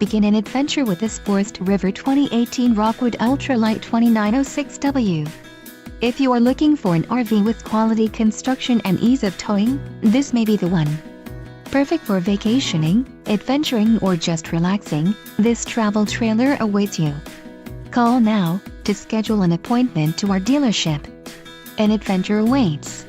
Begin an adventure with this Forest River 2018 Rockwood Ultra Lite 2906W. If you are looking for an RV with quality construction and ease of towing, this may be the one. Perfect for vacationing, adventuring or just relaxing, this travel trailer awaits you. Call now to schedule an appointment to our dealership. An adventure awaits.